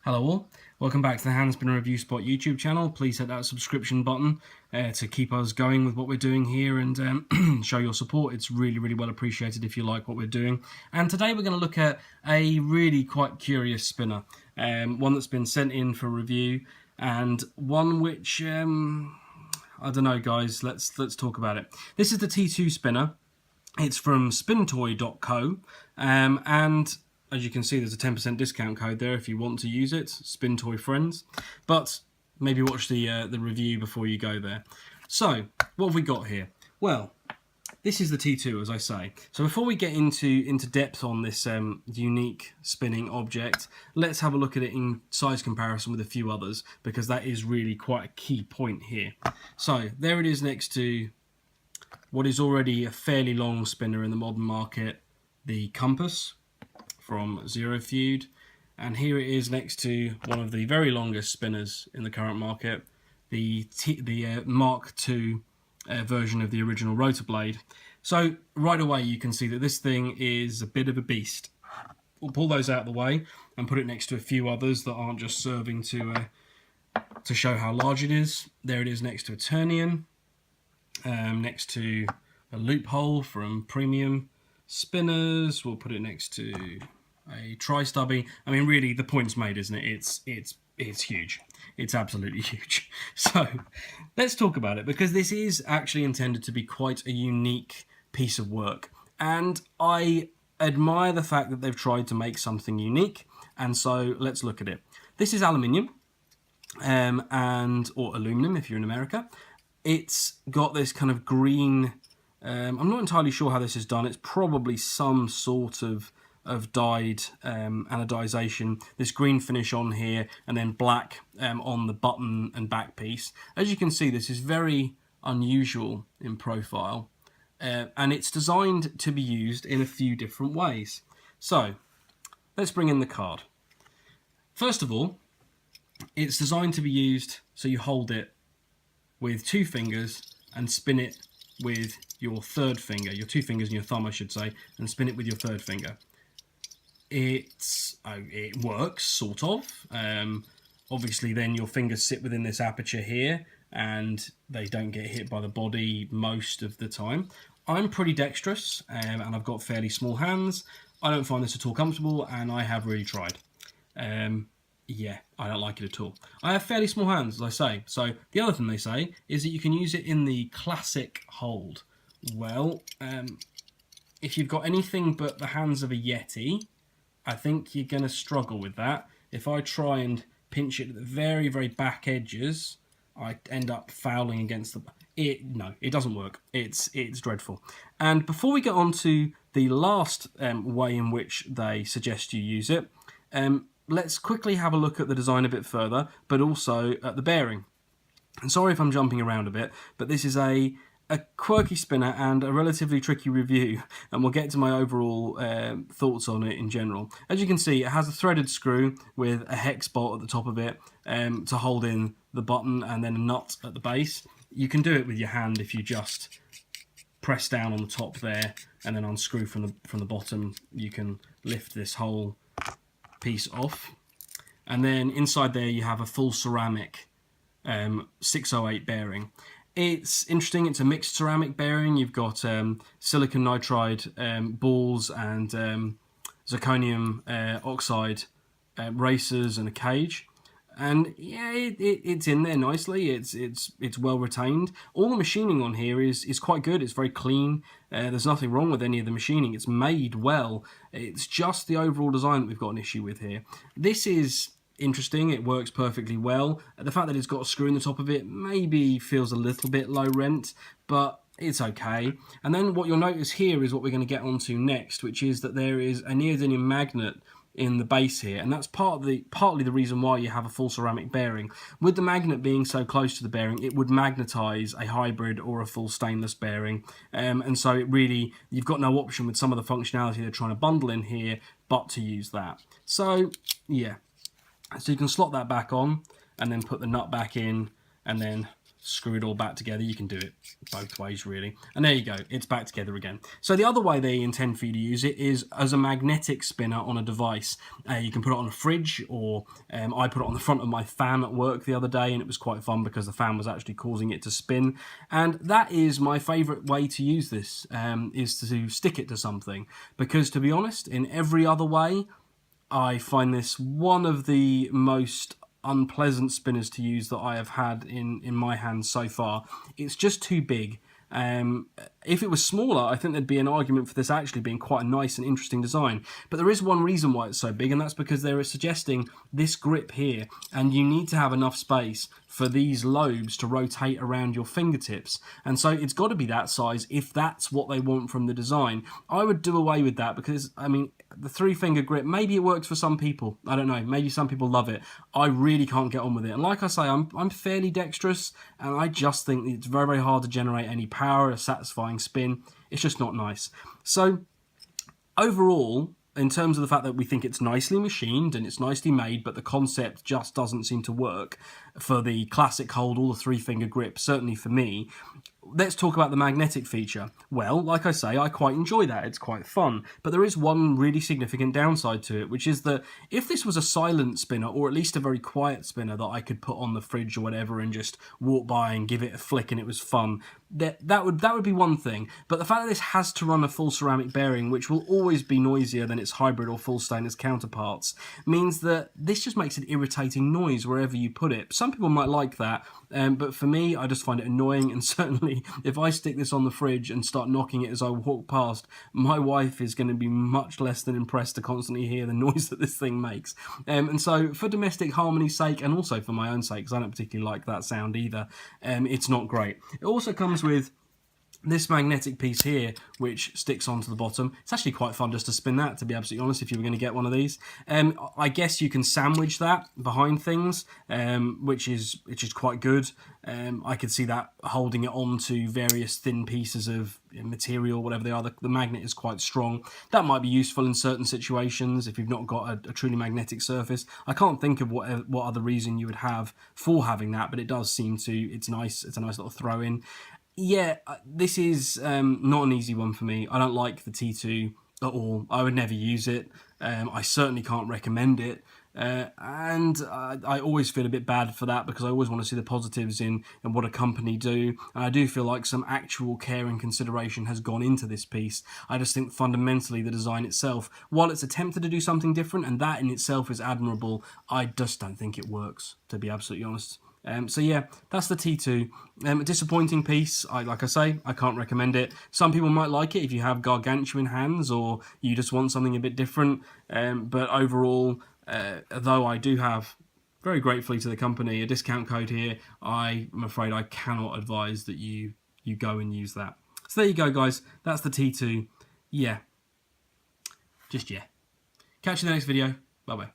Hello all, welcome back to the Hand Spinner Review Spot YouTube channel. Please hit that subscription button to keep us going with what we're doing here and show your support. It's really well appreciated if you like what we're doing. And today we're going to look at a really quite curious spinner, one that's been sent in for review and one which, I don't know guys, let's talk about it. This is the T2 spinner. It's from SpinToy.co and as you can see, there's a 10% discount code there if you want to use it, SpinToy friends. But maybe watch the review before you go there. So, what have we got here? Well, this is the T2, as I say. So before we get into depth on this unique spinning object, let's have a look at it in size comparison with a few others, because that is really quite a key point here. So, there it is next to what is already a fairly long spinner in the modern market, the Compass from Zero Feud, and here it is next to one of the very longest spinners in the current market, the Mark II version of the original rotor blade. So right away you can see that this thing is a bit of a beast. We'll pull those out of the way and put it next to a few others that aren't just serving to show how large it is. There it is next to a Turnian, next to a Loophole from Premium Spinners. We'll put it next to a Tri-Stubby. I mean, really, the point's made, isn't it? It's huge. It's absolutely huge. So let's talk about it, because this is actually intended to be quite a unique piece of work, and I admire the fact that they've tried to make something unique. And so let's look at it. This is aluminium, or aluminum if you're in America. It's got this kind of green. I'm not entirely sure how this is done. It's probably some sort of dyed anodization. This green finish on here and then black on the button and back piece. As you can see, this is very unusual in profile, and it's designed to be used in a few different ways. So let's bring in the card. First of all, it's designed to be used so you hold it with two fingers and spin it with your third finger, your two fingers and your thumb I should say, and spin it with your third finger. It works, sort of. Obviously then your fingers sit within this aperture here and they don't get hit by the body most of the time. I'm pretty dexterous and I've got fairly small hands. I don't find this at all comfortable, and I have really tried. Yeah, I don't like it at all. I have fairly small hands, as I say. So the other thing they say is that you can use it in the classic hold. Well, if you've got anything but the hands of a Yeti, I think you're going to struggle with that. If I try and pinch it at the very back edges, I end up fouling against no, it doesn't work. It's dreadful. And before we get on to the last way in which they suggest you use it, let's quickly have a look at the design a bit further, but also at the bearing. And sorry if I'm jumping around a bit, but this is a quirky spinner and a relatively tricky review, and we'll get to my overall thoughts on it in general. As you can see, it has a threaded screw with a hex bolt at the top of it to hold in the button, and then a nut at the base. You can do it with your hand if you just press down on the top there and then unscrew from the bottom. You can lift this whole piece off, and then inside there you have a full ceramic 608 bearing. It's interesting, it's a mixed ceramic bearing. You've got silicon nitride balls and zirconium oxide racers and a cage. And yeah, it's in there nicely. It's well retained. All the machining on here is quite good. It's very clean. There's nothing wrong with any of the machining. It's made well. It's just the overall design that we've got an issue with here. This is interesting. It works perfectly well. The fact that it's got a screw in the top of it maybe feels a little bit low rent, but it's okay. And then what you'll notice here is what we're going to get onto next, which is that there is a neodymium magnet in the base here, and that's partly the reason why you have a full ceramic bearing. With the magnet being so close to the bearing, it would magnetize a hybrid or a full stainless bearing, and so you've got no option with some of the functionality they're trying to bundle in here but to use that. So yeah, so you can slot that back on and then put the nut back in and then screw it all back together. You can do it both ways, really. And there you go, it's back together again. So the other way they intend for you to use it is as a magnetic spinner on a device. You can put it on a fridge, or I put it on the front of my fan at work the other day, and it was quite fun because the fan was actually causing it to spin. And that is my favourite way to use this, is to stick it to something. Because to be honest, in every other way, I find this one of the most unpleasant spinners to use that I have had in my hands so far. It's just too big. If it was smaller, I think there'd be an argument for this actually being quite a nice and interesting design. But there is one reason why it's so big, and that's because they're suggesting this grip here, and you need to have enough space for these lobes to rotate around your fingertips. And so it's got to be that size if that's what they want from the design. I would do away with that because, I mean, the 3-finger grip, maybe it works for some people. I don't know. Maybe some people love it. I really can't get on with it. And like I say, I'm fairly dexterous, and I just think it's very, very hard to generate any power, a satisfying spin. It's just not nice. So overall, in terms of the fact that we think it's nicely machined and it's nicely made, but the concept just doesn't seem to work for the classic hold, all the 3-finger grip, certainly for me. Let's talk about the magnetic feature. Well, like I say, I quite enjoy that. It's quite fun. But there is one really significant downside to it, which is that if this was a silent spinner, or at least a very quiet spinner that I could put on the fridge or whatever and just walk by and give it a flick and it was fun, that would be one thing. But the fact that this has to run a full ceramic bearing, which will always be noisier than its hybrid or full stainless counterparts, means that this just makes an irritating noise wherever you put it. Some people might like that, but for me, I just find it annoying. And certainly, if I stick this on the fridge and start knocking it as I walk past, my wife is going to be much less than impressed to constantly hear the noise that this thing makes. And so, for domestic harmony's sake, and also for my own sake, because I don't particularly like that sound either, it's not great. It also comes with this magnetic piece here, which sticks onto the bottom. It's actually quite fun just to spin that, to be absolutely honest, if you were going to get one of these. I guess you can sandwich that behind things, which is quite good. I could see that holding it onto various thin pieces of material, whatever they are. The magnet is quite strong. That might be useful in certain situations if you've not got a truly magnetic surface. I can't think of what other reason you would have for having that, but it does seem to. It's nice. It's a nice little throw in. Yeah, this is not an easy one for me. I don't like the T2 at all. I would never use it. I certainly can't recommend it. And I always feel a bit bad for that because I always want to see the positives in what a company do. And I do feel like some actual care and consideration has gone into this piece. I just think fundamentally the design itself, while it's attempted to do something different, and that in itself is admirable, I just don't think it works, to be absolutely honest. So yeah, that's the T2. A disappointing piece. Like I say, I can't recommend it. Some people might like it if you have gargantuan hands or you just want something a bit different. But overall, though I do have, very gratefully to the company, a discount code here, I'm afraid I cannot advise that you go and use that. So there you go, guys. That's the T2. Yeah. Just yeah. Catch you in the next video. Bye-bye.